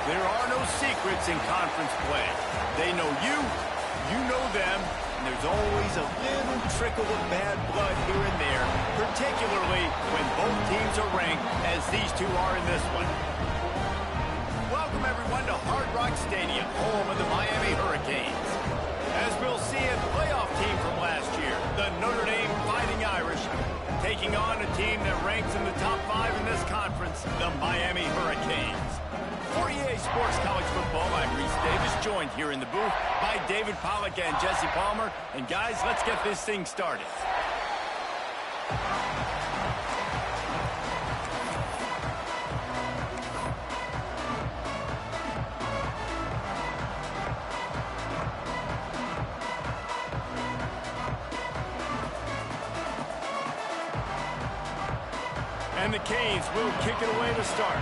There are no secrets in conference play. They know you, you know them, and there's always a little trickle of bad blood here and there, particularly when both teams are ranked, as these two are in this one. Welcome, everyone, to Hard Rock Stadium, home of the Miami Hurricanes. As we'll see, a playoff team from last year, the Notre Dame Fighting Irish, taking on a team that ranks in the top 5 in this conference, the Miami Hurricanes. For EA Sports College Football, I'm Reese Davis, joined here in the booth by David Pollack and Jesse Palmer. And guys, let's get this thing started. And the Canes will kick it away to start.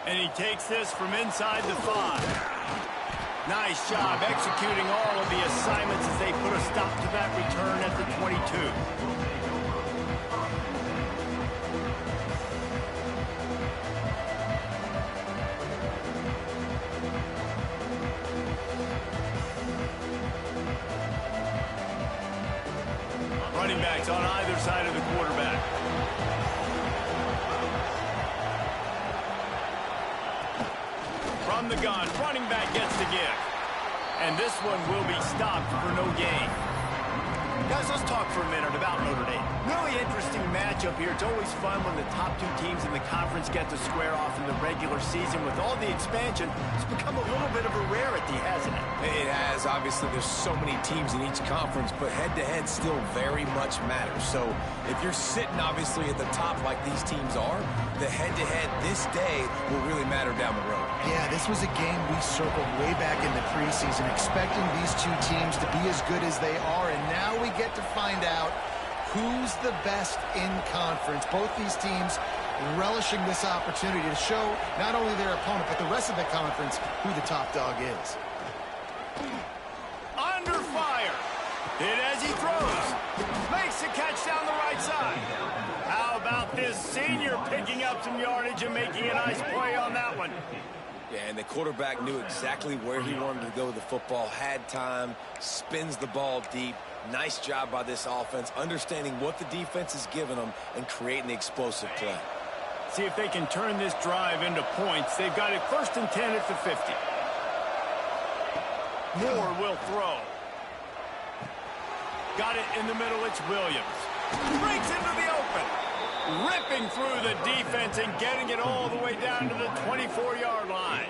And he takes this from inside the 5. Nice job executing all of the assignments as they put a stop to that return at the 22. Running backs on either side of the quarterback. From the gun, running back gets the give. And this one will be stopped for no gain. Guys, let's talk for a minute about Notre Dame. Really interesting matchup here. It's always fun when the top two teams in the conference get to square off in the regular season. With all the expansion, it's become a little bit of a rarity, hasn't it? It has. Obviously, there's so many teams in each conference, but head-to-head still very much matters. So if you're sitting, obviously, at the top like these teams are, the head-to-head this day will really matter down the road. Yeah, this was a game we circled way back in the preseason, expecting these two teams to be as good as they are, and now we get to find out who's the best in conference. Both these teams relishing this opportunity to show not only their opponent, but the rest of the conference who the top dog is. Under fire. Hit as he throws. Makes the catch down the right side. How about this senior picking up some yardage and making a nice play on that one? Yeah, and the quarterback knew exactly where he wanted to go with the football, had time, spins the ball deep. Nice job by this offense, understanding what the defense is giving them and creating the explosive play. See if they can turn this drive into points. They've got it 1st and 10 at the 50. Moore will throw. Got it in the middle. It's Williams. Breaks into the open. Ripping through the defense and getting it all the way down to the 24-yard line.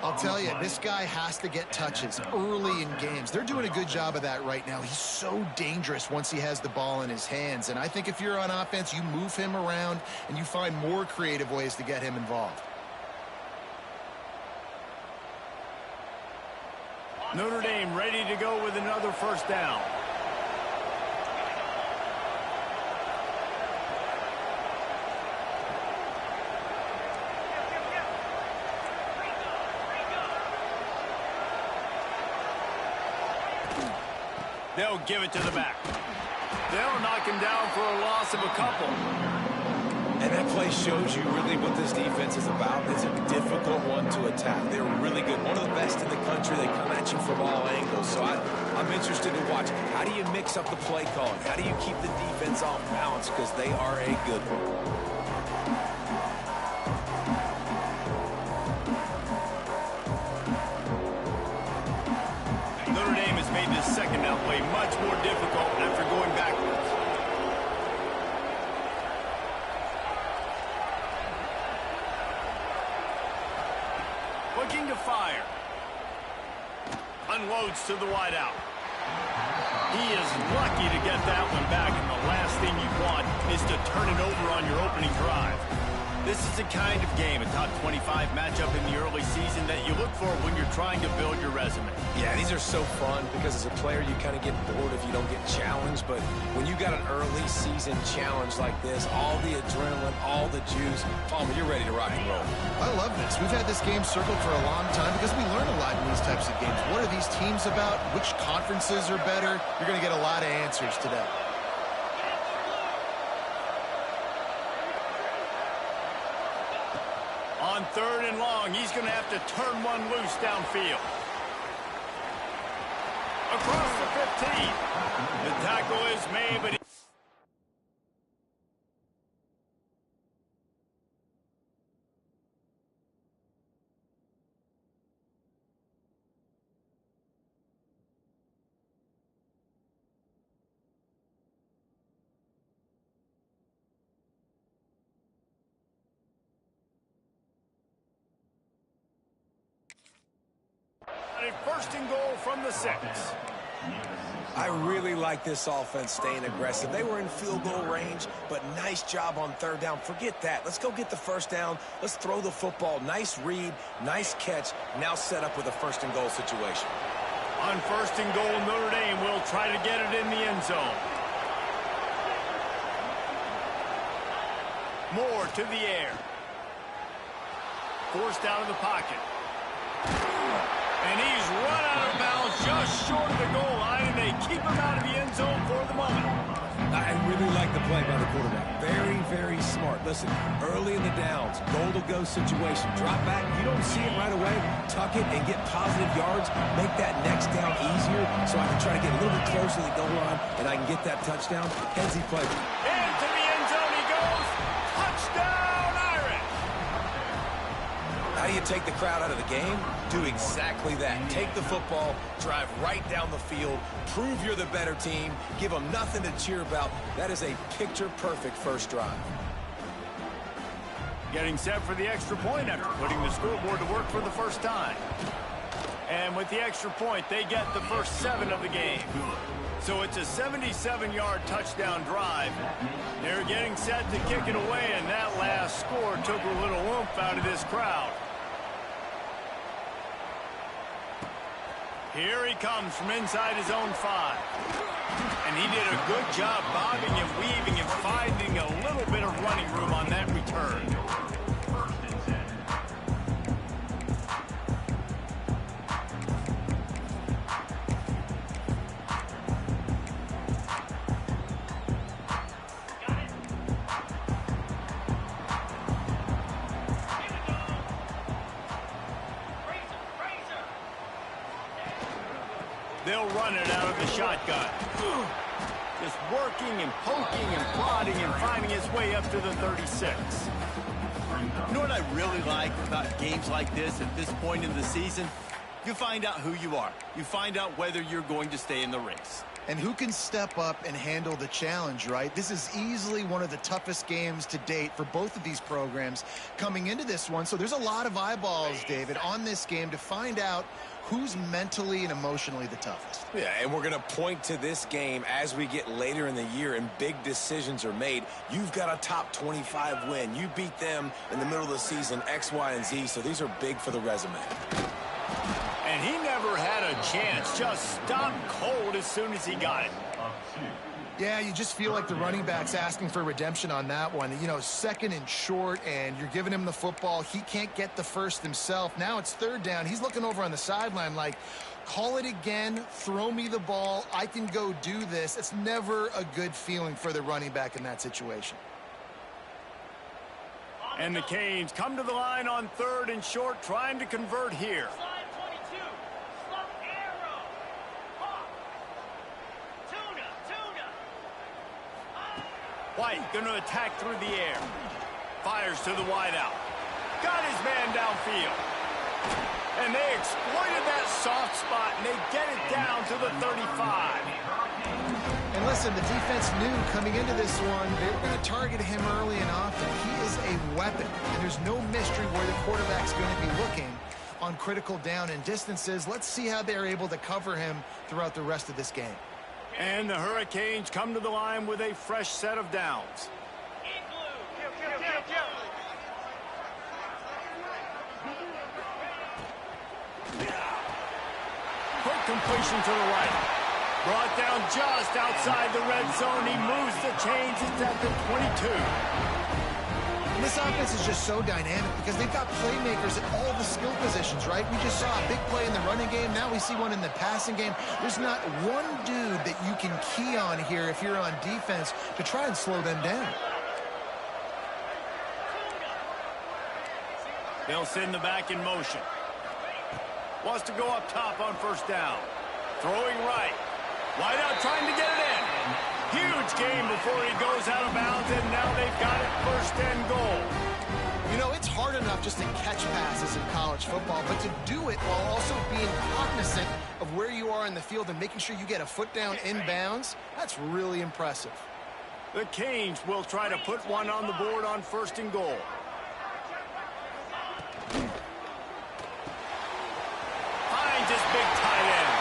I'll tell you, this guy has to get touches early in games. They're doing a good job of that right now. He's so dangerous once he has the ball in his hands. And I think if you're on offense, you move him around and you find more creative ways to get him involved. Notre Dame ready to go with another 1st down. They'll give it to the back. They'll knock him down for a loss of a couple. And that play shows you really what this defense is about. It's a difficult one to attack. They're really good. One of the best in the country. They come at you from all angles. So I'm interested to watch. How do you mix up the play calling? How do you keep the defense off balance? Because they are a good one. This second down play much more difficult after going backwards. Looking to fire. Unloads to the wideout. He is lucky to get that one back, and the last thing you want is to turn it over on your opening drive. This is the kind of game, a top 25 matchup in the early season, that you look for when you're trying to build your resume. Yeah, these are so fun because as a player, you kind of get bored if you don't get challenged. But when you got an early season challenge like this, all the adrenaline, all the juice, Palmer, you're ready to rock and roll. I love this. We've had this game circled for a long time because we learn a lot in these types of games. What are these teams about? Which conferences are better? You're going to get a lot of answers today. On 3rd and long, he's going to have to turn one loose downfield. Across the 15. The tackle is made, but a 1st and goal from the 6. I really like this offense staying aggressive. They were in field goal range, but nice job on 3rd down. Forget that. Let's go get the 1st down. Let's throw the football. Nice read, nice catch. Now set up with a 1st and goal situation. On 1st and goal, Notre Dame will try to get it in the end zone. Moore to the air. Forced out of the pocket. And he's run out of bounds just short of the goal line, and they keep him out of the end zone for the moment. I really like the play by the quarterback. Very, very smart. Listen, early in the downs, goal-to-go situation. Drop back. You don't see it right away. Tuck it and get positive yards. Make that next down easier so I can try to get a little bit closer to the goal line and I can get that touchdown. Heads he plays. Into the end zone he goes. Touchdown, Irish! How do you take the crowd out of the game? Do exactly that. Take the football, drive right down the field, prove you're the better team, give them nothing to cheer about. That is a picture-perfect first drive. Getting set for the extra point after putting the scoreboard to work for the first time. And with the extra point, they get the first 7 of the game. So it's a 77-yard touchdown drive. They're getting set to kick it away, and that last score took a little oomph out of this crowd. Here he comes from inside his own 5. And he did a good job bobbing and weaving and finding a little bit of running room on that return. They'll run it out of the shotgun. Just working and poking and prodding and finding his way up to the 36. You know what I really like about games like this at this point in the season? You find out who you are. You find out whether you're going to stay in the race. And who can step up and handle the challenge, right? This is easily one of the toughest games to date for both of these programs coming into this one. So there's a lot of eyeballs, David, on this game to find out who's mentally and emotionally the toughest. Yeah, and we're going to point to this game as we get later in the year and big decisions are made. You've got a top 25 win. You beat them in the middle of the season, X, Y, and Z, so these are big for the resume. And he never had a chance, just stopped cold as soon as he got it. Yeah, you just feel like the running back's asking for redemption on that one. You know, second and short, and you're giving him the football. He can't get the first himself. Now it's third down. He's looking over on the sideline like, call it again, throw me the ball, I can go do this. It's never a good feeling for the running back in that situation. And the Canes come to the line on third and short, trying to convert here. White going to attack through the air. Fires to the wideout. Got his man downfield. And they exploited that soft spot, and they get it down to the 35. And listen, the defense knew coming into this one, they were going to target him early and often. He is a weapon, and there's no mystery where the quarterback's going to be looking on critical down and distances. Let's see how they're able to cover him throughout the rest of this game. And the Hurricanes come to the line with a fresh set of downs. Quick completion to the right. Brought down just outside the red zone. He moves the chains. It's at the 22. And this offense is just so dynamic because they've got playmakers at all the skill positions, right? We just saw a big play in the running game. Now we see one in the passing game. There's not one dude that you can key on here if you're on defense to try and slow them down. They'll send the back in motion. Wants to go up top on first down. Throwing right. Wide out trying to get it in. Huge game before he goes out of bounds, and now they've got it first and goal. You know, it's hard enough just to catch passes in college football, but to do it while also being cognizant of where you are in the field and making sure you get a foot down inbounds, that's really impressive. The Canes will try to put one on the board on first and goal. Finds his big tight end.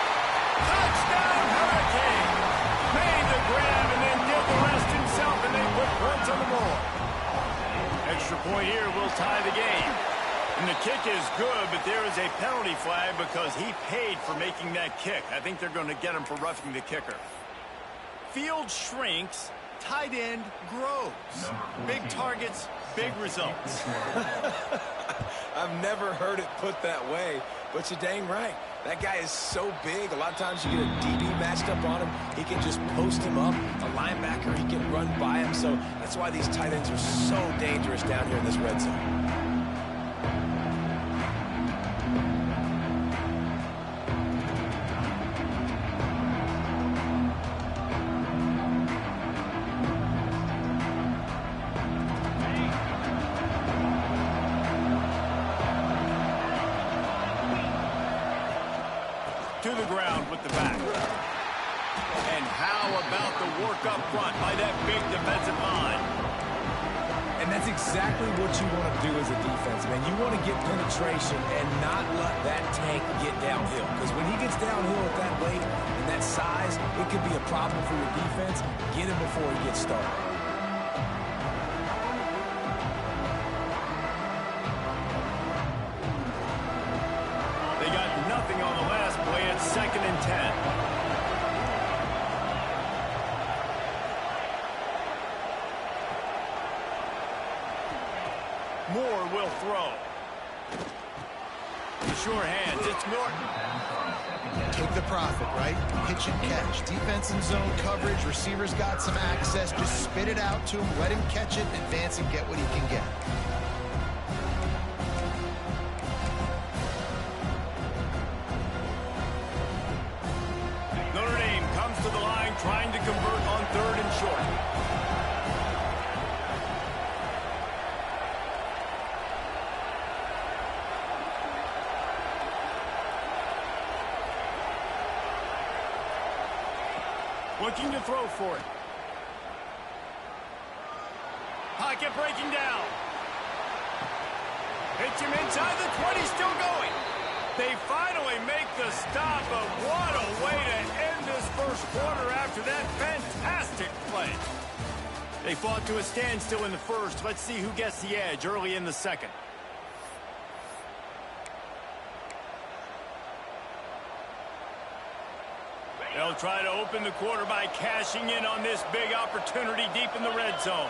Touchdown, Hurricane! Made the grab and then did the rest himself, and they put points on the board. Extra point here will tie the game. And the kick is good, but there is a penalty flag because he paid for making that kick. I think they're going to get him for roughing the kicker. Field shrinks, tight end grows. Big targets, big results. I've never heard it put that way, but you're dang right. That guy is so big. A lot of times you get a DB matched up on him. He can just post him up. A linebacker, he can run by him. So that's why these tight ends are so dangerous down here in this red zone. To the ground with the back. And how about the work up front by that big defensive line? And that's exactly what you want to do as a defense, man. You want to get penetration and not let that tank get downhill. Because when he gets downhill at that weight and that size, it could be a problem for your defense. Get him before he gets started. They got nothing on the last play. It's 2nd and 10. Moore will throw. Sure hands, it's Norton. Take the profit, right? Pitch and catch. Defense and zone coverage. Receivers got some access. Just spit it out to him. Let him catch it, advance, and get what he can get. Notre Dame comes to the line trying to convert on 3rd and short. Looking to throw for it. Pocket breaking down. Hits him inside the 20, still going. They finally make the stop, but what a way to end this first quarter after that fantastic play. They fought to a standstill in the first. Let's see who gets the edge early in the second. They'll try to open the quarter by cashing in on this big opportunity deep in the red zone.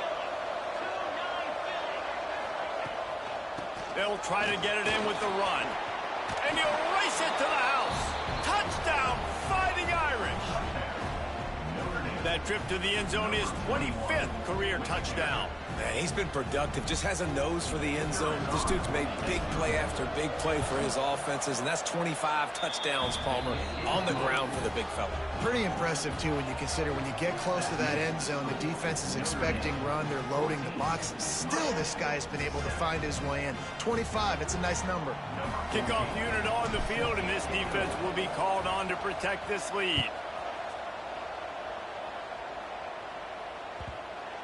They'll try to get it in with the run. And he'll race it to the house. Touchdown, Fighting Irish. That trip to the end zone is 25th career touchdown. Man, he's been productive, just has a nose for the end zone. This dude's made big play after big play for his offenses, and that's 25 touchdowns, Palmer, on the ground for the big fella. Pretty impressive, too, when you consider when you get close to that end zone, the defense is expecting run, they're loading the boxes. Still, this guy's been able to find his way in. 25, it's a nice number. Kickoff unit on the field, and this defense will be called on to protect this lead.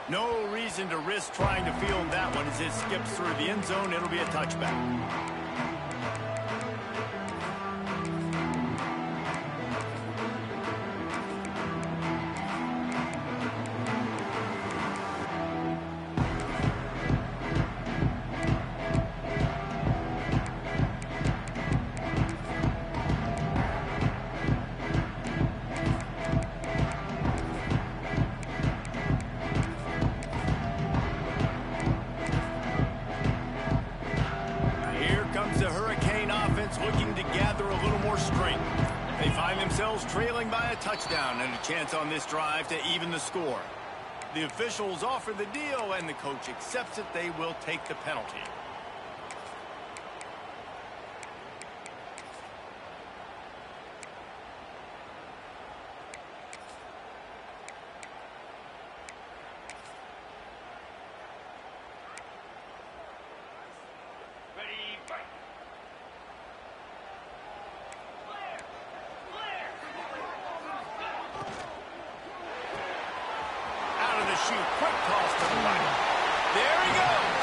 No reason to risk trying to field that one as it skips through the end zone. It'll be a touchback. Looking to gather a little more strength. They find themselves trailing by a touchdown and a chance on this drive to even the score. The officials offer the deal and the coach accepts it. They will take the penalty. Quick toss to the right. There he goes.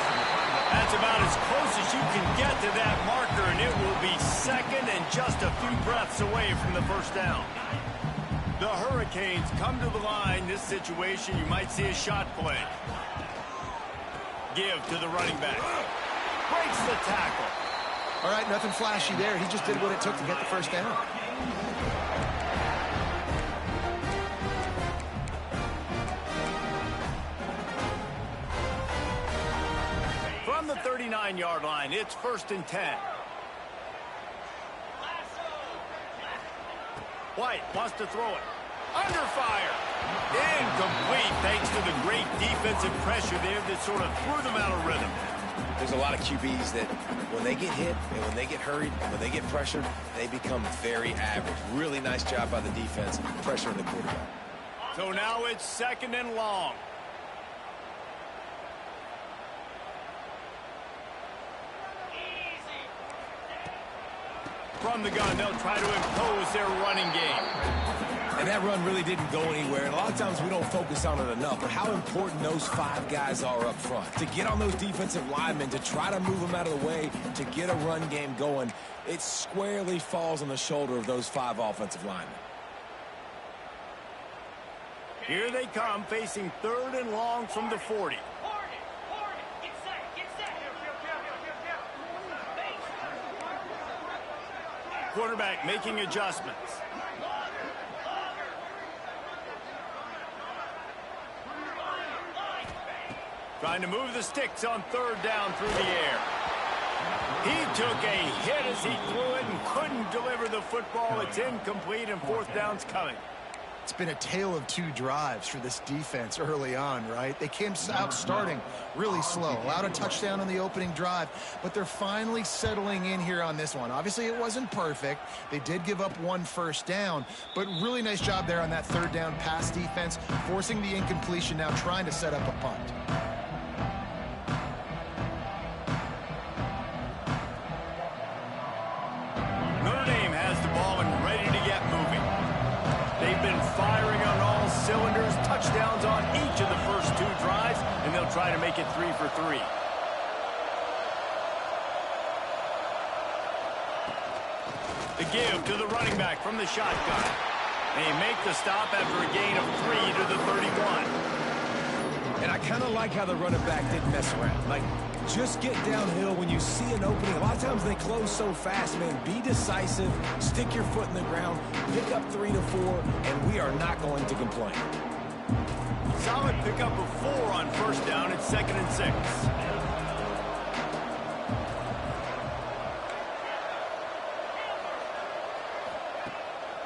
That's about as close as you can get to that marker, and it will be second and just a few breaths away from the first down. The Hurricanes come to the line. This situation, you might see a shot play. Give to the running back. Breaks the tackle. All right, nothing flashy there. He just did what it took to get the first down. From the 39-yard line, it's 1st and 10. White wants to throw it. Under fire. Incomplete thanks to the great defensive pressure there that sort of threw them out of rhythm. There's a lot of QBs that when they get hit and when they get hurried and when they get pressured, they become very average. Really nice job by the defense pressuring the quarterback. So now it's 2nd and long. From the gun, they'll try to impose their running game. And that run really didn't go anywhere. And a lot of times we don't focus on it enough, but how important those 5 guys are up front. To get on those defensive linemen, to try to move them out of the way, to get a run game going, it squarely falls on the shoulder of those 5 offensive linemen. Here they come, facing 3rd and long from the 40. quarterback making adjustments. Trying to move the sticks on third down through the air. He took a hit as he threw it and couldn't deliver the football. It's incomplete, and fourth down's coming. It's been a tale of two drives for this defense early on, right? They came out starting really slow, allowed a touchdown on the opening drive, but they're finally settling in here on this one. Obviously, it wasn't perfect. They did give up one first down, but really nice job there on that third down pass defense, forcing the incompletion, now trying to set up a punt. Cylinders, touchdowns on each of the first two drives, and they'll try to make it 3 for 3. The give to the running back from the shotgun. They make the stop after a gain of 3 to the 31. And I kind of like how the running back didn't mess around. Like, just get downhill when you see an opening. A lot of times they close so fast, man. Be decisive, stick your foot in the ground, pick up 3 to 4, and we are not going to complain. Solid pickup of 4 on first down. It's 2nd and 6.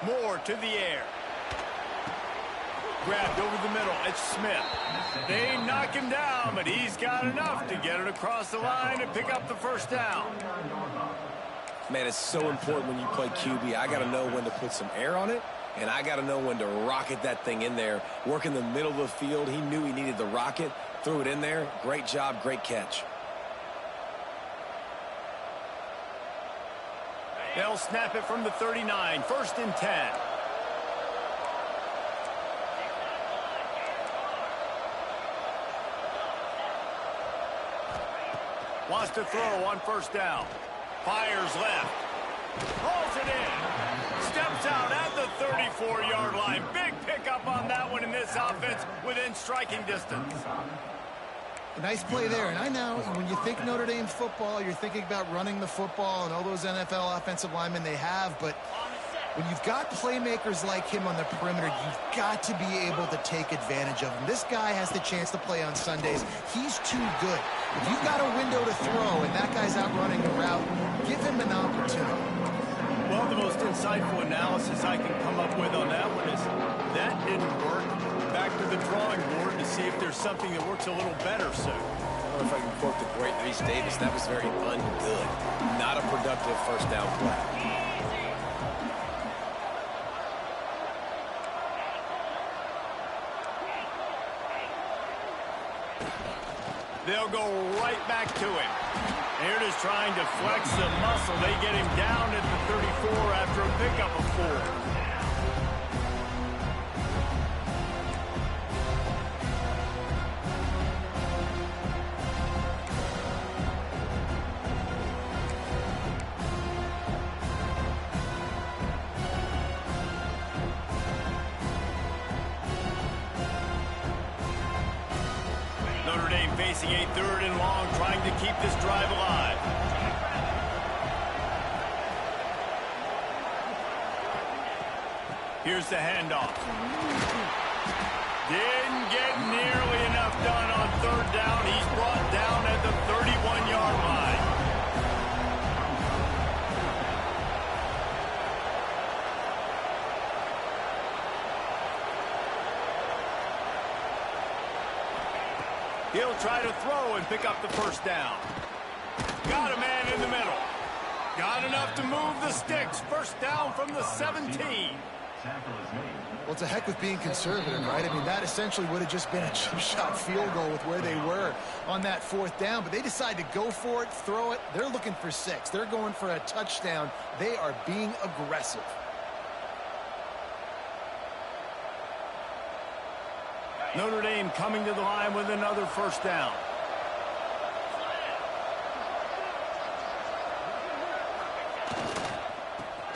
Moore to the air. Grabbed over the middle. It's Smith. They knock him down, but he's got enough to get it across the line and pick up the first down. Man, it's so important when you play QB. I got to know when to put some air on it, and I got to know when to rocket that thing in there. Work in the middle of the field. He knew he needed the rocket, threw it in there. Great job, great catch. They'll snap it from the 39. 1st and 10. Wants to throw on first down. Fires left. Pulls it in. Steps out at the 34-yard line. Big pickup on that one in this offense within striking distance. A nice play there. And I know when you think Notre Dame football, you're thinking about running the football and all those NFL offensive linemen they have. But when you've got playmakers like him on the perimeter, you've got to be able to take advantage of him. This guy has the chance to play on Sundays. He's too good. If you've got a window to throw and that guy's out running a route, give him an opportunity. Well, the most insightful analysis I can come up with on that one is that didn't work. Back to the drawing board to see if there's something that works a little better, sir. I don't know if I can quote the great Reese Davis. That was very ungood. Not a productive first down play. They'll go right back to him. They're just trying to flex the muscle. They get him down at the 34 after a pickup of 4. Notre Dame facing a 3rd and long, trying to keep this drive alive. Here's the handoff. Didn't get nearly enough done on 3rd down. He's brought down at the 31-yard line. He'll try to throw and pick up the first down. Got a man in the middle. Got enough to move the sticks. First down from the 17. Well, it's a heck with being conservative, right? I mean, that essentially would have just been a chip shot field goal with where they were on that 4th down. But they decide to go for it, throw it. They're looking for 6. They're going for a touchdown. They are being aggressive. Notre Dame coming to the line with another first down.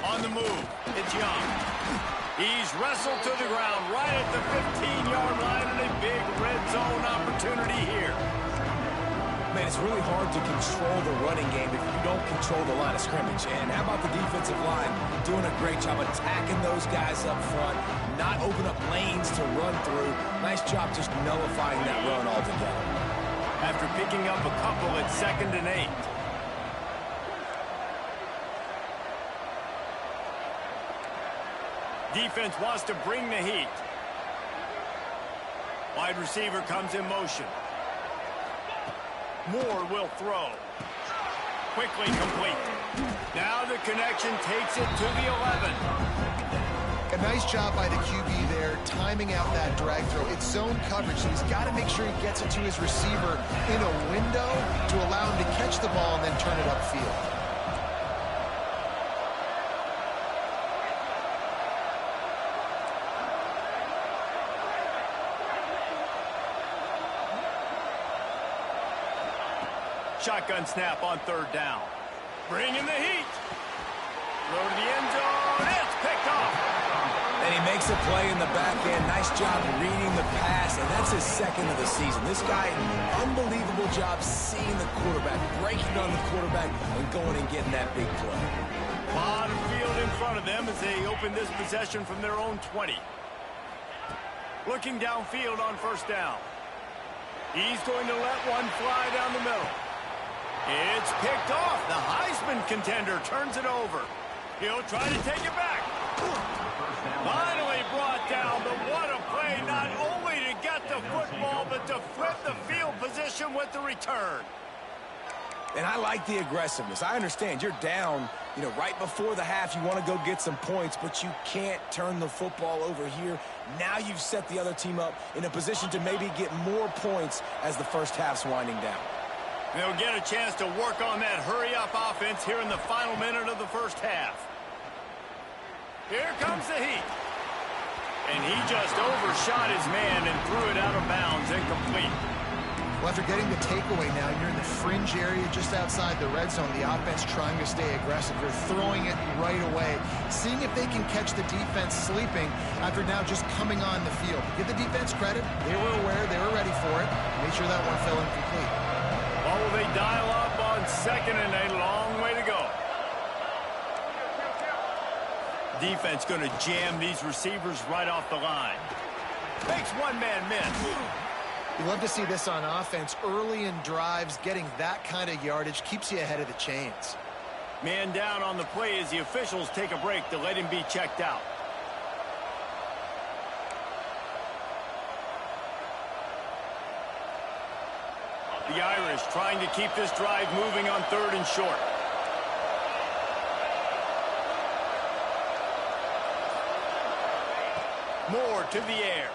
On the move, it's Young. He's wrestled to the ground right at the 15-yard line, and a big red zone opportunity here. Man, it's really hard to control the running game if you don't control the line of scrimmage. And how about the defensive line doing a great job attacking those guys up front, not open up lanes to run through. Nice job just nullifying that run altogether. After picking up a couple at 2nd and 8. Defense wants to bring the heat. Wide receiver comes in motion. Moore will throw. Quickly complete. Now the connection takes it to the 11. A nice job by the QB there, timing out that drag throw. It's zone coverage, so he's got to make sure he gets it to his receiver in a window to allow him to catch the ball and then turn it upfield. Shotgun snap on 3rd down. Bring in the heat. Throw to the end zone. It's picked off. And he makes a play in the back end. Nice job reading the pass, and that's his 2nd of the season. This guy, unbelievable job seeing the quarterback, breaking on the quarterback, and going and getting that big play. A lot of field in front of them as they open this possession from their own 20. Looking downfield on 1st down. He's going to let one fly down the middle. It's picked off. The Heisman contender turns it over. He'll try to take it back. Finally brought down, but what a play, not only to get the football, but to flip the field position with the return. And I like the aggressiveness. I understand you're down, right before the half. You want to go get some points, but you can't turn the football over here. Now you've set the other team up in a position to maybe get more points as the first half's winding down. They'll get a chance to work on that hurry-up offense here in the final minute of the first half. Here comes the heat. And he just overshot his man and threw it out of bounds, incomplete. Well, after getting the takeaway now, you're in the fringe area just outside the red zone. The offense trying to stay aggressive. They're throwing it right away, seeing if they can catch the defense sleeping after now just coming on the field. Give the defense credit. They were aware. They were ready for it. Made sure that one fell incomplete. Well, will they dial up on 2nd and 8? Long way to go. Defense going to jam these receivers right off the line. Makes one man miss. You love to see this on offense. Early in drives, getting that kind of yardage keeps you ahead of the chains. Man down on the play as the officials take a break to let him be checked out. The Irish trying to keep this drive moving on 3rd and short. Moore to the air.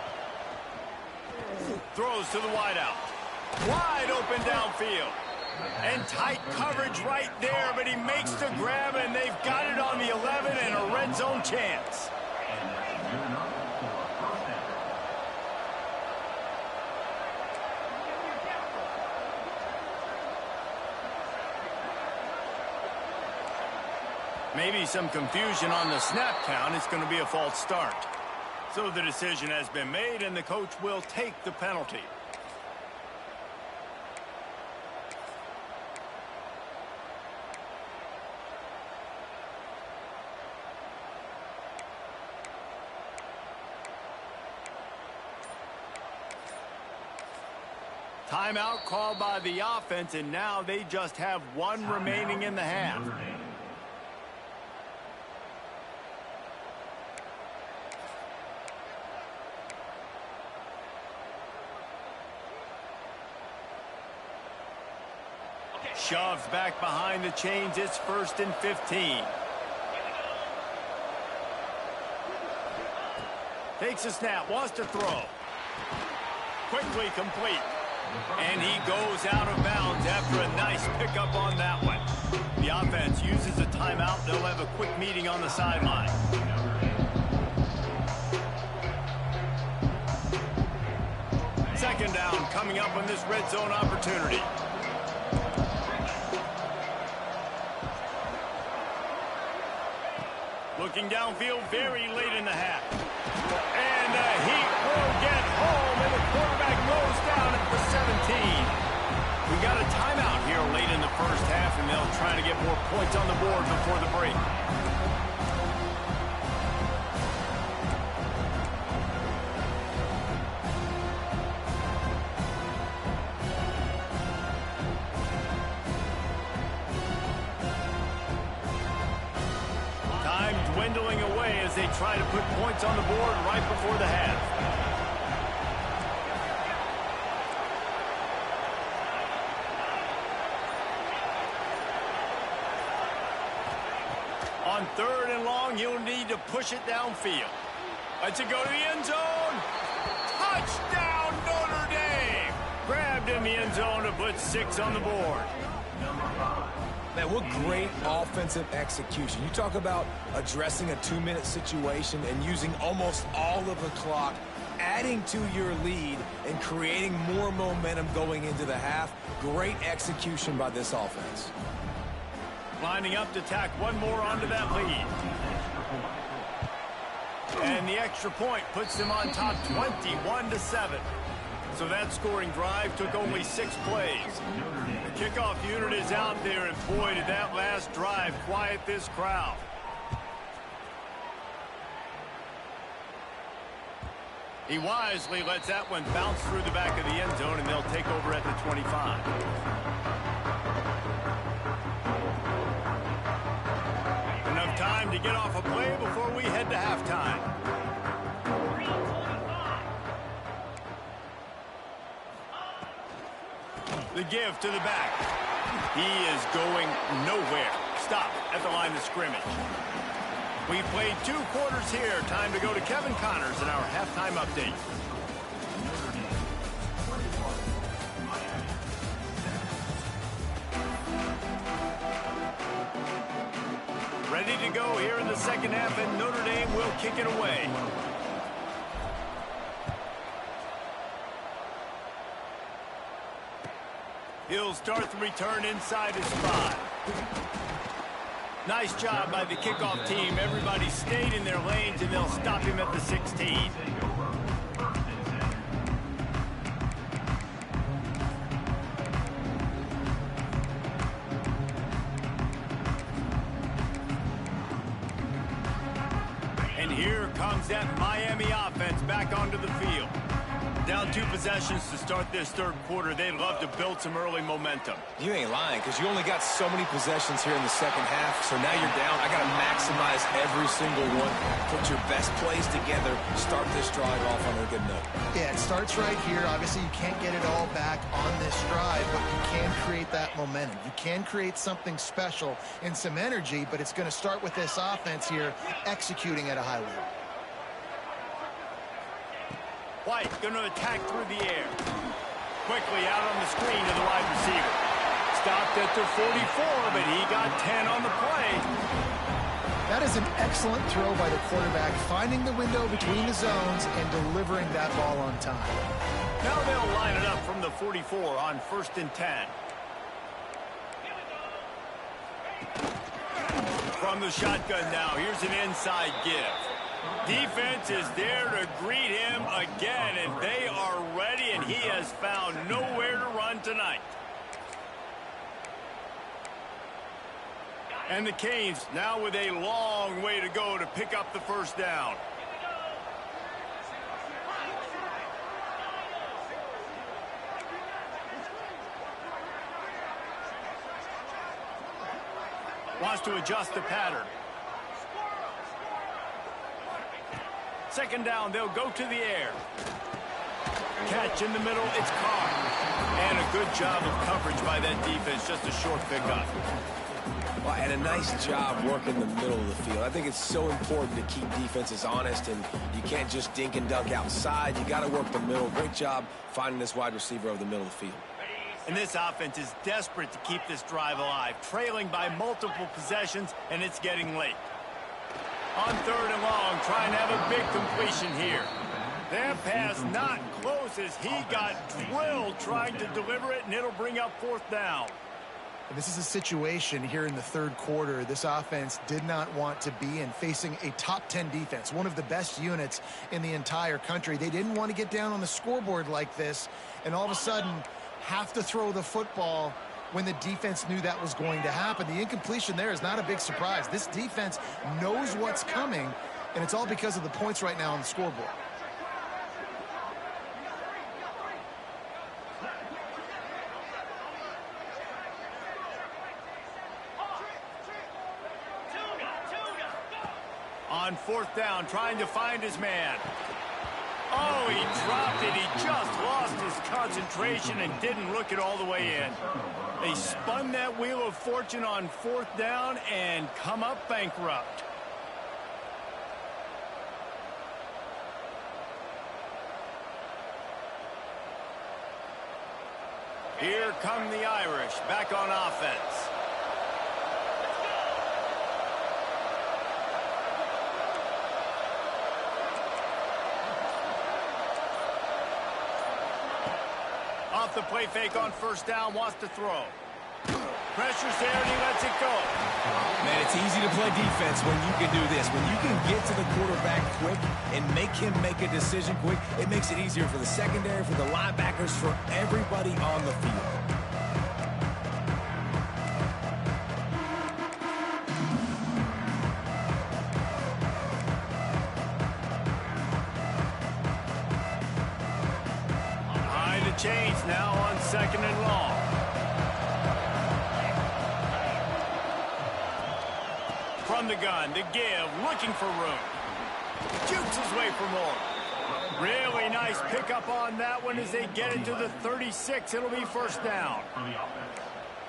Throws to the wideout. Wide open downfield. And tight coverage right there, but he makes the grab, and they've got it on the 11 and a red zone chance. Maybe some confusion on the snap count. It's going to be a false start. So the decision has been made, and the coach will take the penalty. Timeout called by the offense, and now they just have one remaining in the half. Shoved back behind the chains. It's 1st and 15. Takes a snap, wants to throw. Quickly complete. And he goes out of bounds after a nice pickup on that one. The offense uses a timeout. They'll have a quick meeting on the sideline. Second down coming up on this red zone opportunity. Looking downfield very late in the half. And the heat will get home, and the quarterback goes down at the 17. We got a timeout here late in the first half, and they'll try to get more points on the board before the break. Time dwindling away as they try to put points on the board right before the half. On 3rd and long, he'll need to push it downfield. Let's it go to the end zone. Touchdown, Notre Dame! Grabbed in the end zone to put 6 on the board. Man, what great offensive execution. You talk about addressing a 2-minute situation and using almost all of the clock, adding to your lead and creating more momentum going into the half. Great execution by this offense. Lining up to tack one more onto that lead. And the extra point puts them on top 21-7. So that scoring drive took only 6 plays. The kickoff unit is out there, and boy, did that last drive quiet this crowd. He wisely lets that one bounce through the back of the end zone, and they'll take over at the 25. Enough time to get off a play before we head to halftime. The give to the back. He is going nowhere. Stop at the line of scrimmage. We've played 2 quarters here. Time to go to Kevin Connors in our halftime update. Ready to go here in the second half, and Notre Dame will kick it away. He'll start the return inside his 5. Nice job by the kickoff team. Everybody stayed in their lanes, and they'll stop him at the 16. And here comes that Miami offense back onto the field. Down 2 possessions to start this 3rd quarter. They'd love to build some early momentum. You ain't lying, because you only got so many possessions here in the second half, so now you're down. I got to maximize every single one. Put your best plays together. Start this drive off on a good note. Yeah, it starts right here. Obviously, you can't get it all back on this drive, but you can create that momentum. You can create something special and some energy, but it's going to start with this offense here executing at a high level. White going to attack through the air. Quickly out on the screen to the wide receiver. Stopped at the 44, but he got 10 on the play. That is an excellent throw by the quarterback, finding the window between the zones and delivering that ball on time. Now they'll line it up from the 44 on 1st and 10. From the shotgun now, here's an inside give. Defense is there to greet him again, and they are ready, and he has found nowhere to run tonight. And the Canes now with a long way to go to pick up the 1st down. Wants to adjust the pattern. 2nd down, they'll go to the air. Catch in the middle, it's Carr. And a good job of coverage by that defense, just a short pickup. Well, and a nice job working the middle of the field. I think it's so important to keep defenses honest, and you can't just dink and dunk outside. You got to work the middle. Great job finding this wide receiver over the middle of the field. And this offense is desperate to keep this drive alive, trailing by multiple possessions, and it's getting late. On 3rd and long, trying to have a big completion here. That pass not close as he got drilled trying to deliver it, and it'll bring up 4th down. This is a situation here in the 3rd quarter this offense did not want to be in, facing a top 10 defense, one of the best units in the entire country. They didn't want to get down on the scoreboard like this, and all of a sudden have to throw the football when the defense knew that was going to happen. The incompletion there is not a big surprise. This defense knows what's coming, and it's all because of the points right now on the scoreboard. On fourth down, trying to find his man. Oh, he dropped it. He just lost his concentration and didn't look it all the way in. They spun that wheel of fortune on fourth down and come up bankrupt. Here come the Irish back on offense. Off the play fake on first down, wants to throw. Pressure's there and he lets it go. Man, it's easy to play defense when you can do this. When you can get to the quarterback quick and make him make a decision quick, it makes it easier for the secondary, for the linebackers, for everybody on the field. Change now on second and long. From the gun, the give, looking for room. Jukes his way for more. Really nice pickup on that one as they get into the 36. It'll be first down.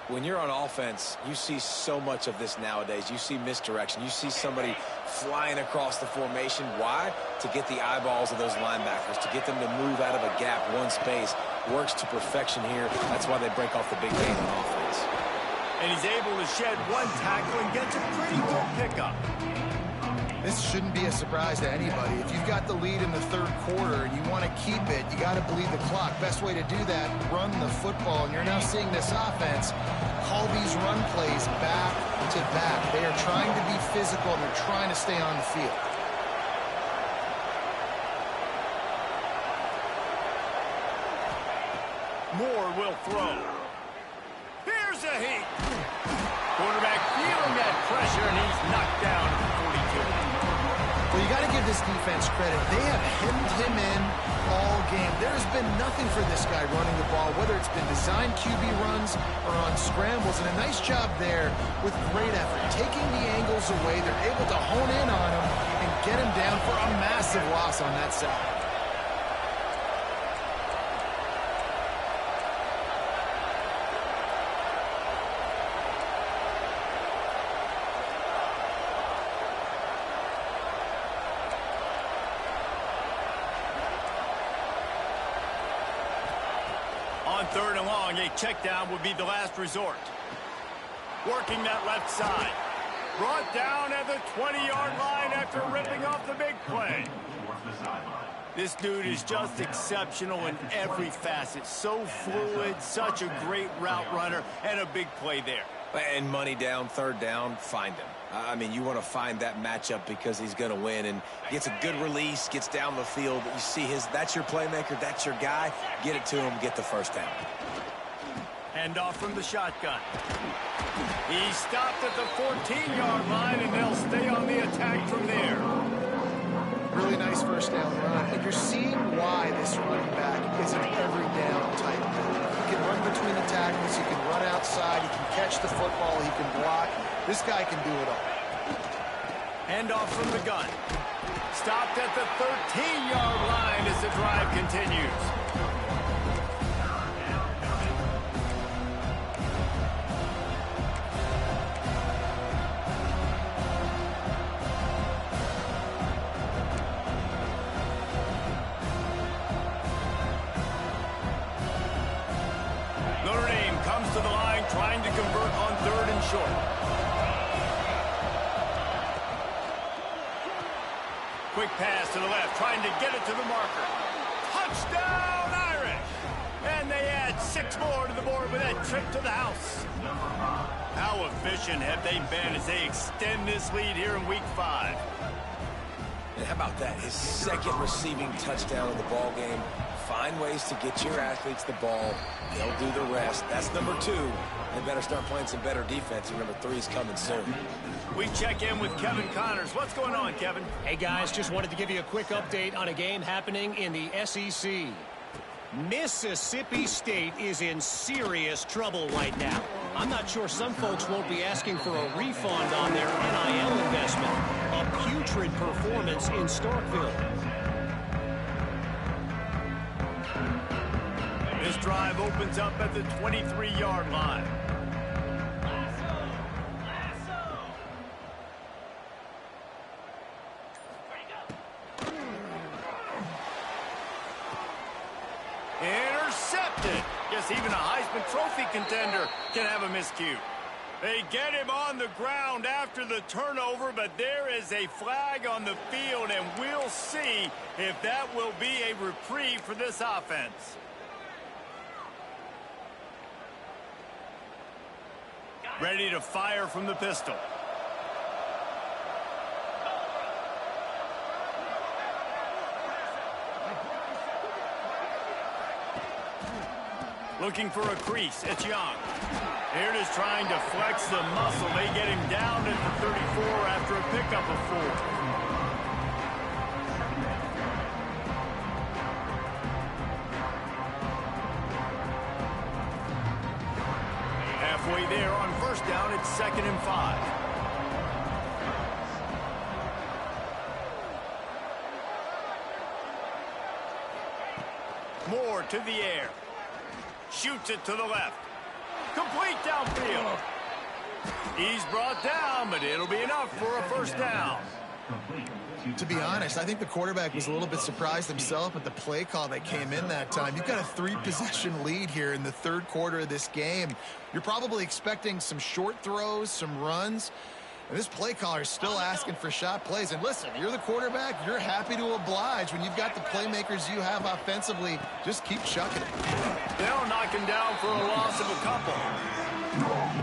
When you're on offense, you see so much of this nowadays. You see misdirection. You see somebody flying across the formation. Why? To get the eyeballs of those linebackers, to get them to move out of a gap, one space. Works to perfection here. That's why they break off the big game on offense. And he's able to shed one tackle and gets a pretty good pickup. This shouldn't be a surprise to anybody. If you've got the lead in the third quarter and you want to keep it, you got to bleed the clock. Best way to do that, run the football. And you're now seeing this offense call these run plays back to back. They are trying to be physical and they're trying to stay on the field. Moore will throw. Here's a heat. Quarterback feeling that pressure, and he's knocked down at the 42. Well, you got to give this defense credit. They have hemmed him in all game. There has been nothing for this guy running the ball, whether it's been designed QB runs or on scrambles, and a nice job there with great effort. Taking the angles away, they're able to hone in on him and get him down for a massive loss on that side. On third and long, a check down would be the last resort. Working that left side. Brought down at the 20-yard line after ripping off the big play. This dude is just exceptional in every facet. So fluid, such a great route runner, and a big play there. And money down, third down, find him. I mean, you want to find that matchup because he's going to win and gets a good release, gets down the field. You see that's your playmaker, that's your guy. Get it to him, get the first down. Hand off from the shotgun. He stopped at the 14-yard line, and they'll stay on the attack from there. Really nice first down run. And you're seeing why this running back is an every down type. He can run between the tackles, he can run outside, he can catch the football, he can block. This guy can do it all. Hand off from the gun. Stopped at the 13-yard line as the drive continues. Notre Dame comes to the line trying to convert on third and short. Quick pass to the left, trying to get it to the marker. Touchdown, Irish! And they add 6 more to the board with that trip to the house. How efficient have they been as they extend this lead here in Week 5? And how about that? His second receiving touchdown of the ball game. Find ways to get your athletes the ball. They'll do the rest. That's number 2. They better start playing some better defense, and number 3 is coming soon. We check in with Kevin Connors. What's going on, Kevin? Hey, guys, just wanted to give you a quick update on a game happening in the SEC. Mississippi State is in serious trouble right now. I'm not sure some folks won't be asking for a refund on their NIL investment. A putrid performance in Starkville. This drive opens up at the 23-yard line. Intercepted. Guess even a Heisman Trophy contender can have a miscue. They get him on the ground after the turnover, but there is a flag on the field, and we'll see if that will be a reprieve for this offense. Ready to fire from the pistol. Looking for a crease. It's Young. Here it is trying to flex the muscle. They get him down at the 34 after a pickup of 4. Halfway there on first down, it's 2nd and 5. Moore to the air. Shoots it to the left. Complete downfield. He's brought down, but it'll be enough for a first down. To be honest, I think the quarterback was a little bit surprised himself at the play call that came in that time. You've got a 3-possession lead here in the 3rd quarter of this game. You're probably expecting some short throws, some runs. And this play caller is still asking for shot plays. And listen, you're the quarterback. You're happy to oblige. When you've got the playmakers you have offensively, just keep chucking it. They'll knock him down for a loss of a couple.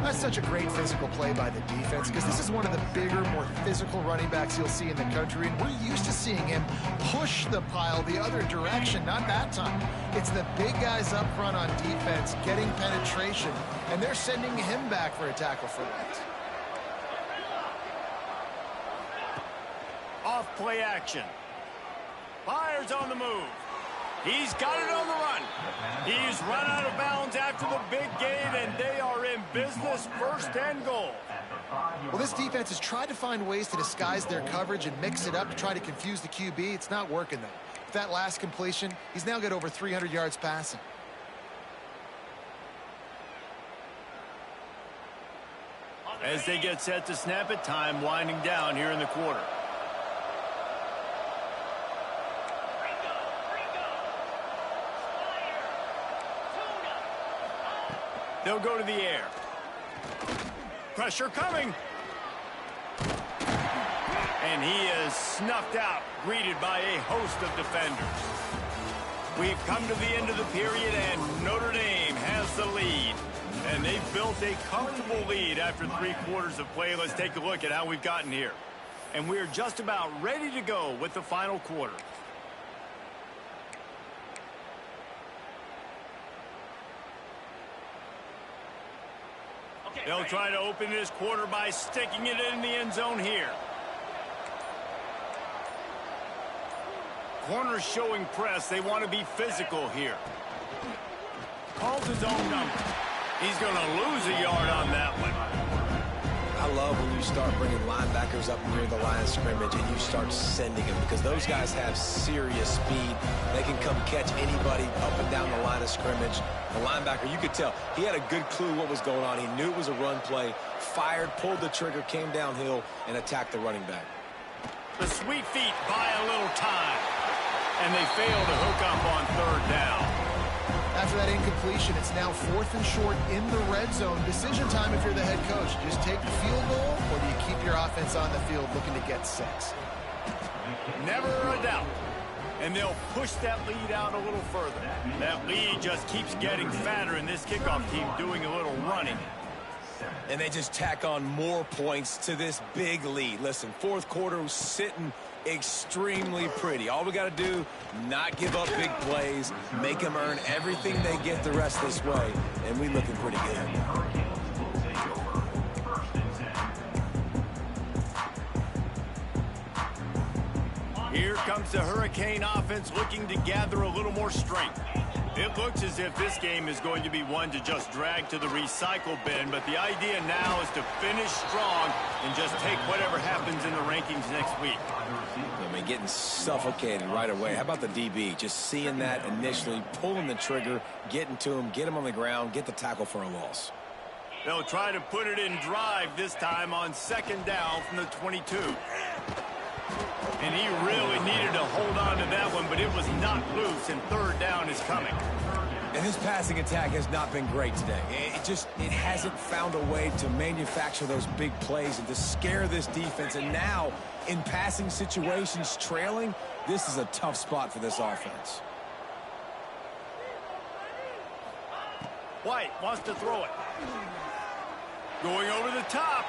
That's such a great physical play by the defense, because this is one of the bigger, more physical running backs you'll see in the country. And we're used to seeing him push the pile the other direction. Not that time. It's the big guys up front on defense getting penetration, and they're sending him back for a tackle for that. Off play action. Fires on the move. He's got it on the run. He's run out of bounds after the big gain, and they are in business, 1st and goal. Well, this defense has tried to find ways to disguise their coverage and mix it up to try to confuse the QB. It's not working, though. With that last completion, he's now got over 300 yards passing. As they get set to snap it, time winding down here in the quarter. They'll go to the air. Pressure coming. And he is snuffed out, greeted by a host of defenders. We've come to the end of the period, and Notre Dame has the lead. And they've built a comfortable lead after 3 quarters of play. Let's take a look at how we've gotten here. And we're just about ready to go with the final quarter. They'll try to open this quarter by sticking it in the end zone here. Corners showing press. They want to be physical here. Calls his own number. He's going to lose a yard on that one. I love when you start bringing linebackers up near the line of scrimmage and you start sending them, because those guys have serious speed. They can come catch anybody up and down the line of scrimmage. The linebacker, you could tell, he had a good clue what was going on. He knew it was a run play, fired, pulled the trigger, came downhill, and attacked the running back. The sweet feet buy a little time, and they fail to hook up on 3rd down. After that incompletion, it's now 4th and short in the red zone. Decision time if you're the head coach. Just take the field goal, or do you keep your offense on the field looking to get 6? Never a doubt. And they'll push that lead out a little further. That lead just keeps getting fatter, and this kickoff team doing a little running. And they just tack on more points to this big lead. Listen, fourth quarter was sitting extremely pretty. All we got to do, not give up big plays, make them earn everything they get the rest of this way, and we looking pretty good. Here comes the Hurricane offense looking to gather a little more strength. It looks as if this game is going to be one to just drag to the recycle bin, but the idea now is to finish strong and just take whatever happens in the rankings next week. I mean, getting suffocated right away. How about the DB? Just seeing that initially, pulling the trigger, getting to him, get him on the ground, get the tackle for a loss. They'll try to put it in drive this time on second down from the 22. And he really needed to hold on to that one, but it was not loose, and third down is coming. And this passing attack has not been great today. It hasn't found a way to manufacture those big plays and to scare this defense. And now, in passing situations, trailing, this is a tough spot for this offense. White wants to throw it. Going over the top.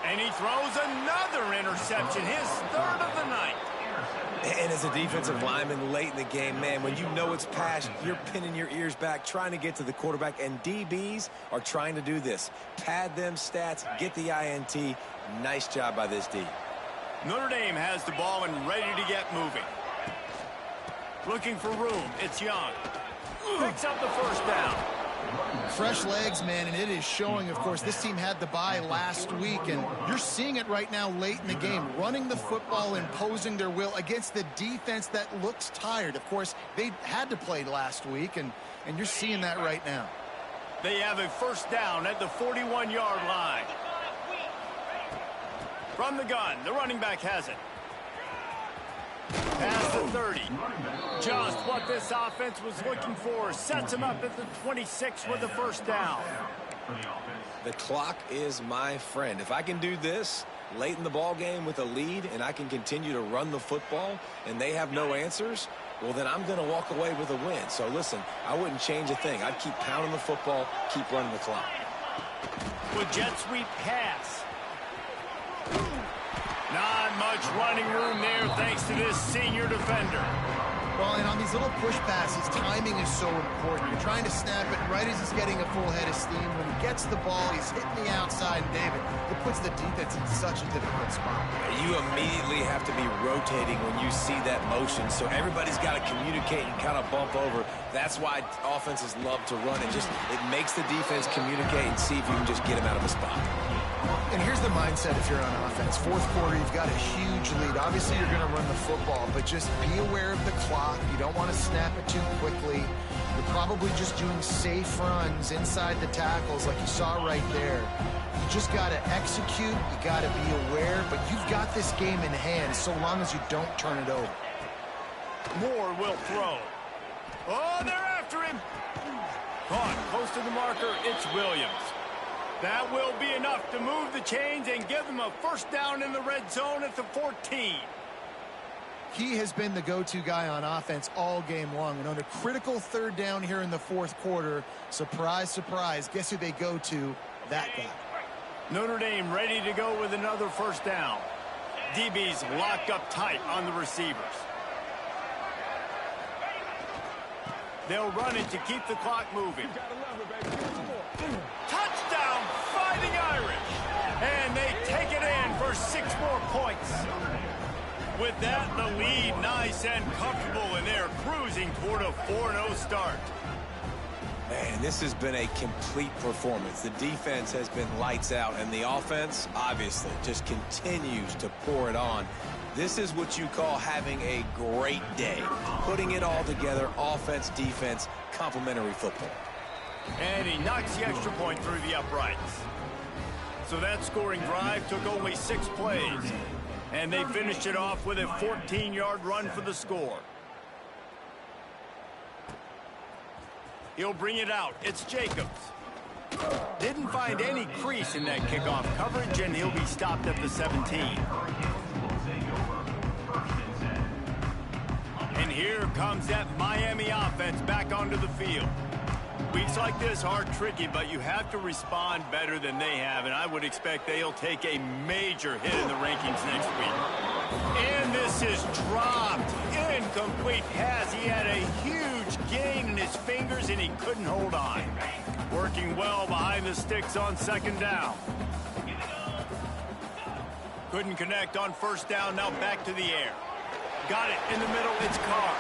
And he throws another interception, his third of the night. And as a defensive lineman late in the game, man, when you know it's passed, you're pinning your ears back, trying to get to the quarterback, and DBs are trying to do this. Pad them stats, get the INT. Nice job by this D. Notre Dame has the ball and ready to get moving. Looking for room, it's Young. Picks up the first down. Fresh legs, man, and it is showing. Of course, this team had the bye last week, and you're seeing it right now late in the game, running the football, imposing their will against the defense that looks tired. Of course, they had to play last week, and you're seeing that right now. They have a first down at the 41-yard line. From the gun, the running back has it. Past the 30. Just what this offense was looking for. Sets him up at the 26 with the first down. The clock is my friend. If I can do this late in the ball game with a lead and I can continue to run the football and they have no answers, well, then I'm going to walk away with a win. So, listen, I wouldn't change a thing. I'd keep pounding the football, keep running the clock. With jet sweep pass. Not much running room there thanks to this senior defender. Well, and on these little push passes, timing is so important. You're trying to snap it right as he's getting a full head of steam. When he gets the ball, he's hitting the outside, and David, it puts the defense in such a difficult spot. You immediately have to be rotating when you see that motion, so everybody's got to communicate and kind of bump over. That's why offenses love to run it. It makes the defense communicate and see if you can just get him out of a spot. And here's the mindset if you're on offense. Fourth quarter, you've got a huge lead. Obviously, you're going to run the football, but just be aware of the clock. You don't want to snap it too quickly. You're probably just doing safe runs inside the tackles like you saw right there. You just got to execute. You got to be aware, but you've got this game in hand so long as you don't turn it over. Moore will throw. Oh, they're after him. Caught close to the marker. It's Williams. That will be enough to move the chains and give them a first down in the red zone at the 14. He has been the go-to guy on offense all game long. And on a critical third down here in the fourth quarter, surprise, surprise, guess who they go to? That guy. Notre Dame ready to go with another first down. DB's locked up tight on the receivers. They'll run it to keep the clock moving. Touchdown, Fighting Irish. And they take it in for 6 more points. With that, the lead nice and comfortable, and they're cruising toward a 4-0 start. Man, this has been a complete performance. The defense has been lights out, and the offense, obviously, just continues to pour it on. This is what you call having a great day. Putting it all together, offense, defense, complementary football. And he knocks the extra point through the uprights. So that scoring drive took only 6 plays. And they finished it off with a 14-yard run for the score. He'll bring it out. It's Jacobs. Didn't find any crease in that kickoff coverage, and he'll be stopped at the 17. And here comes that Miami offense back onto the field. Weeks like this are tricky, but you have to respond better than they have, and I would expect they'll take a major hit in the rankings next week. And this is dropped. Incomplete pass. He had a huge gain in his fingers, and he couldn't hold on. Working well behind the sticks on second down. Couldn't connect on first down. Now back to the air. Got it in the middle. It's Carr.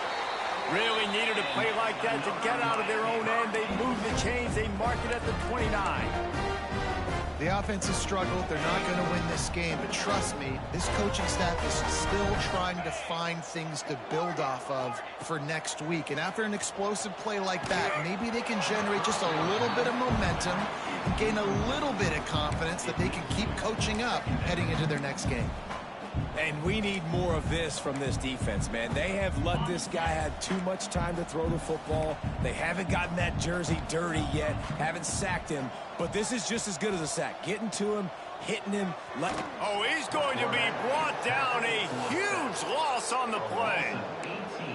Really needed a play like that to get out of their own end. They move the chains. They mark it at the 29. The offense has struggled. They're not going to win this game. But trust me, this coaching staff is still trying to find things to build off of for next week. And after an explosive play like that, maybe they can generate just a little bit of momentum and gain a little bit of confidence that they can keep coaching up heading into their next game. And we need more of this from this defense, man. They have let this guy have too much time to throw the football. They haven't gotten that jersey dirty yet, haven't sacked him. But this is just as good as a sack. Getting to him, hitting him. Oh, he's going to be brought down. A huge loss on the play.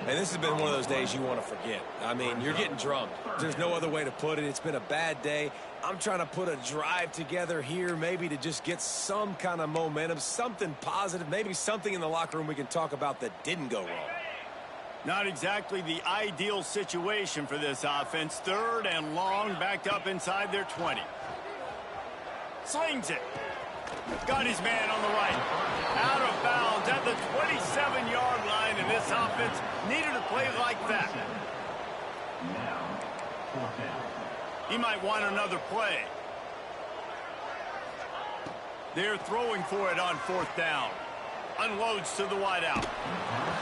And this has been one of those days you want to forget. I mean, you're getting drunk. There's no other way to put it. It's been a bad day. I'm trying to put a drive together here maybe to just get some kind of momentum, something positive, maybe something in the locker room we can talk about that didn't go wrong. Not exactly the ideal situation for this offense. Third and long, backed up inside their 20. Slings it. Got his man on the right. Out of bounds at the 27-yard line, and this offense needed a play like that. He might want another play. They're throwing for it on fourth down. Unloads to the wideout.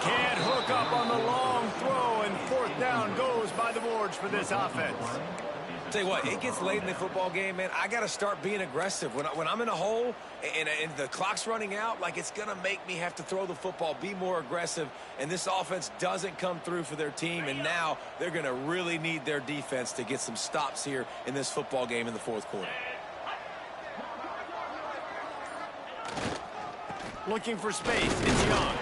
Can't hook up on the long throw, and fourth down goes by the boards for this offense. Tell you what, it gets late in the football game, man. I got to start being aggressive. When I'm in a hole and the clock's running out, like it's going to make me have to throw the football, be more aggressive, and this offense doesn't come through for their team, and now they're going to really need their defense to get some stops here in this football game in the fourth quarter. Looking for space. It's Young.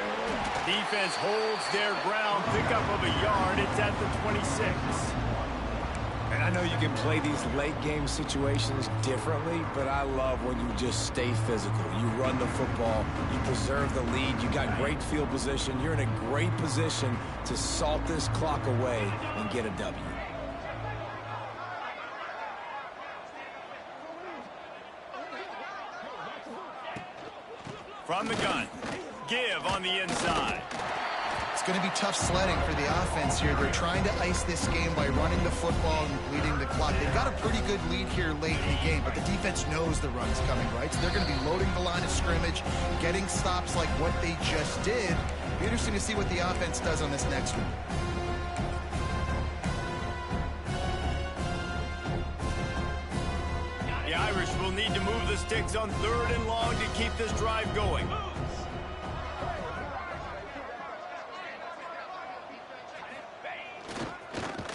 Defense holds their ground. Pickup of a yard. It's at the 26. And I know you can play these late game situations differently, but I love when you just stay physical. You run the football, you preserve the lead, you got great field position, you're in a great position to salt this clock away and get a W. From the gun. Give on the inside. It's going to be tough sledding for the offense here. They're trying to ice this game by running the football and bleeding the clock. They've got a pretty good lead here late in the game, but the defense knows the run's coming, right? So they're going to be loading the line of scrimmage, getting stops like what they just did. Be interesting to see what the offense does on this next one. The Irish will need to move the sticks on third and long to keep this drive going.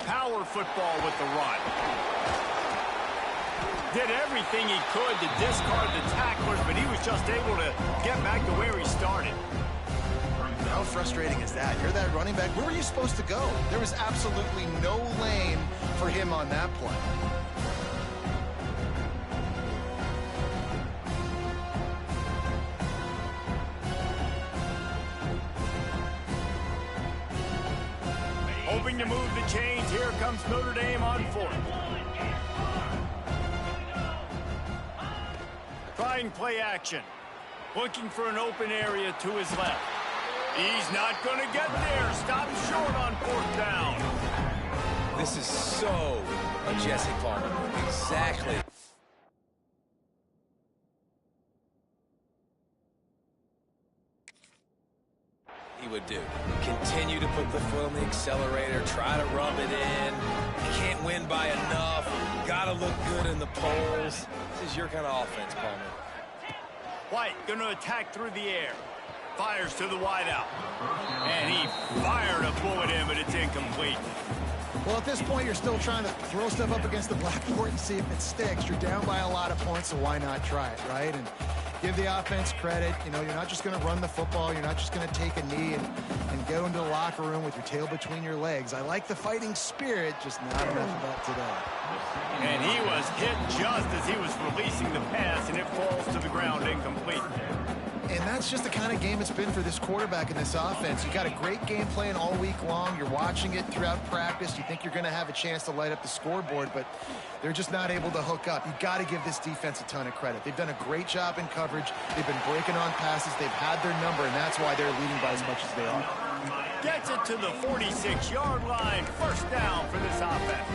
Power football with the run. Did everything he could to discard the tacklers, but he was just able to get back to where he started. How frustrating is that? You're that running back. Where were you supposed to go? There was absolutely no lane for him on that play. Hoping to move the chains. Here comes Notre Dame on fourth. Trying play action. Looking for an open area to his left. He's not going to get there. Stop short on fourth down. This is so a Jesse Palmer. Exactly. He would do. Continue to put the foot on the accelerator, try to rub it in. You can't win by enough. Got to look good in the polls. This is your kind of offense, Palmer. White going to attack through the air. Fires to the wideout. And he fired a bullet in, but it's incomplete. Well, at this point, you're still trying to throw stuff up against the blackboard and see if it sticks. You're down by a lot of points, so why not try it, right? And give the offense credit. You know, you're not just going to run the football. You're not just going to take a knee and go into the locker room with your tail between your legs. I like the fighting spirit, just not enough of that today. And he was hit just as he was releasing the pass, and it falls to the ground incomplete. And that's just the kind of game it's been for this quarterback in this offense. You got a great game plan all week long. You're watching it throughout practice. You think you're going to have a chance to light up the scoreboard, but they're just not able to hook up. You got to give this defense a ton of credit. They've done a great job in coverage. They've been breaking on passes. They've had their number, and that's why they're leading by as much as they are. Gets it to the 46-yard line. First down for this offense.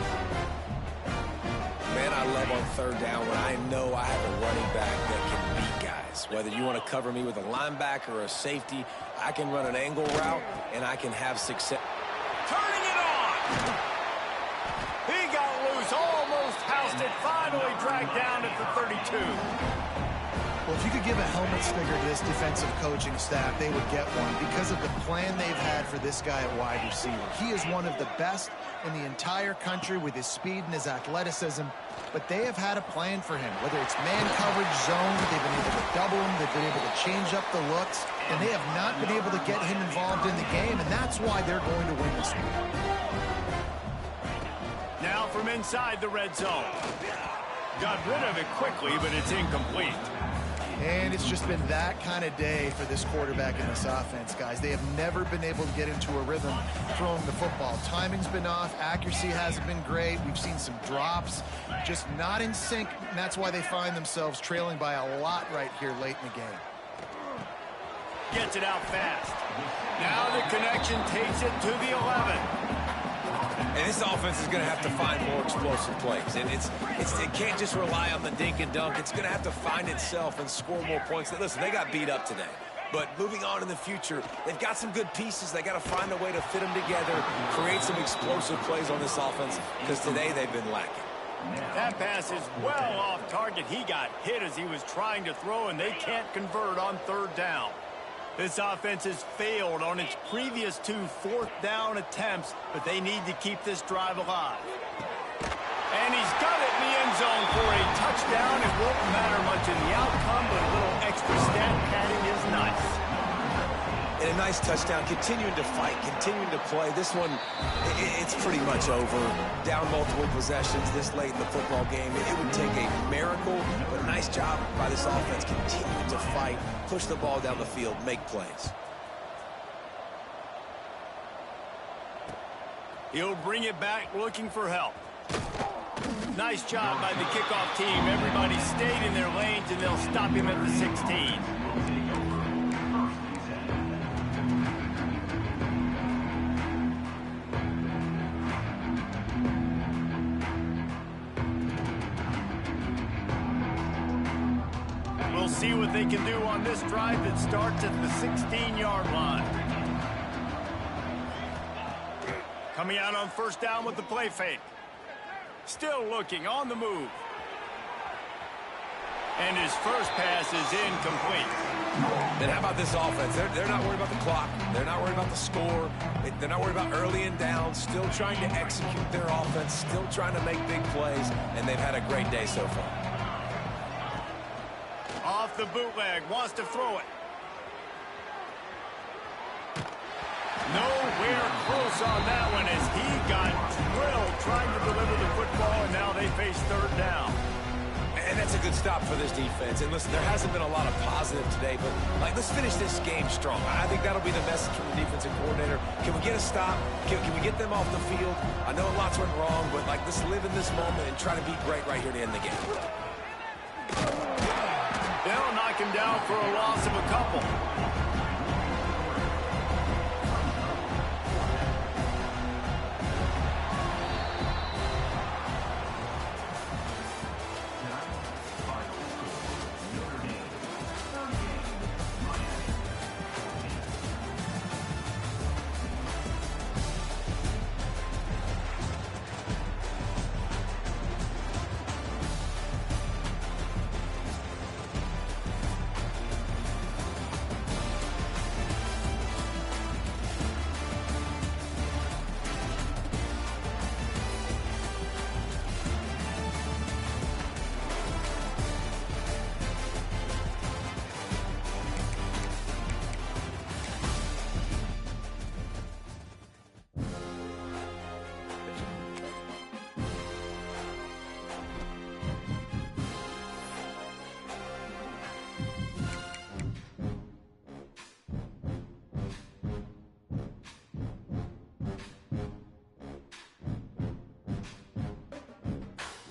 Man, I love on third down when I know I have a running back that can beat guys. Whether you want to cover me with a linebacker or a safety, I can run an angle route, and I can have success. Turning it on! He got loose, almost housed it, finally dragged down at the 32. Well, if you could give a helmet sticker to this defensive coaching staff, they would get one because of the plan they've had for this guy at wide receiver. He is one of the best in the entire country with his speed and his athleticism, but they have had a plan for him. Whether it's man coverage, zone, they've been able to double him, they've been able to change up the looks, and they have not been able to get him involved in the game, and that's why they're going to win this one. Now from inside the red zone. Got rid of it quickly, but it's incomplete. And it's just been that kind of day for this quarterback in this offense, guys. They have never been able to get into a rhythm throwing the football. Timing's been off. Accuracy hasn't been great. We've seen some drops, just not in sync, and that's why they find themselves trailing by a lot right here late in the game. Gets it out fast. Now the connection takes it to the 11. And this offense is going to have to find more explosive plays. And it can't just rely on the dink and dunk. It's going to have to find itself and score more points. Listen, they got beat up today. But moving on in the future, they've got some good pieces. They got to find a way to fit them together, create some explosive plays on this offense, because today they've been lacking. That pass is well off target. He got hit as he was trying to throw, and they can't convert on third down. This offense has failed on its previous 2 fourth-down attempts, but they need to keep this drive alive. And he's got it in the end zone for a touchdown. It won't matter much in the outcome, but a little extra stat padding is nice. And a nice touchdown, continuing to fight, continuing to play. This one, it's pretty much over. Down multiple possessions this late in the football game. It would take a miracle, but a nice job by this offense continuing to fight, push the ball down the field, make plays. He'll bring it back looking for help. Nice job by the kickoff team. Everybody stayed in their lanes, and they'll stop him at the 16. We'll see what they can do on this drive that starts at the 16-yard line. Coming out on first down with the play fake. Still looking on the move. And his first pass is incomplete. And how about this offense? They're not worried about the clock. They're not worried about the score. They're not worried about early and down. Still trying to execute their offense. Still trying to make big plays. And they've had a great day so far. Off the bootleg. Wants to throw it. Nowhere close on that one as he got drilled trying to deliver the football, and now they face third down. And that's a good stop for this defense. And listen, there hasn't been a lot of positive today, but let's finish this game strong. I think that'll be the message from the defensive coordinator. Can we get a stop? Can we get them off the field? I know lots went wrong, but let's live in this moment and try to be great right here to end the game. They'll knock him down for a loss of a couple.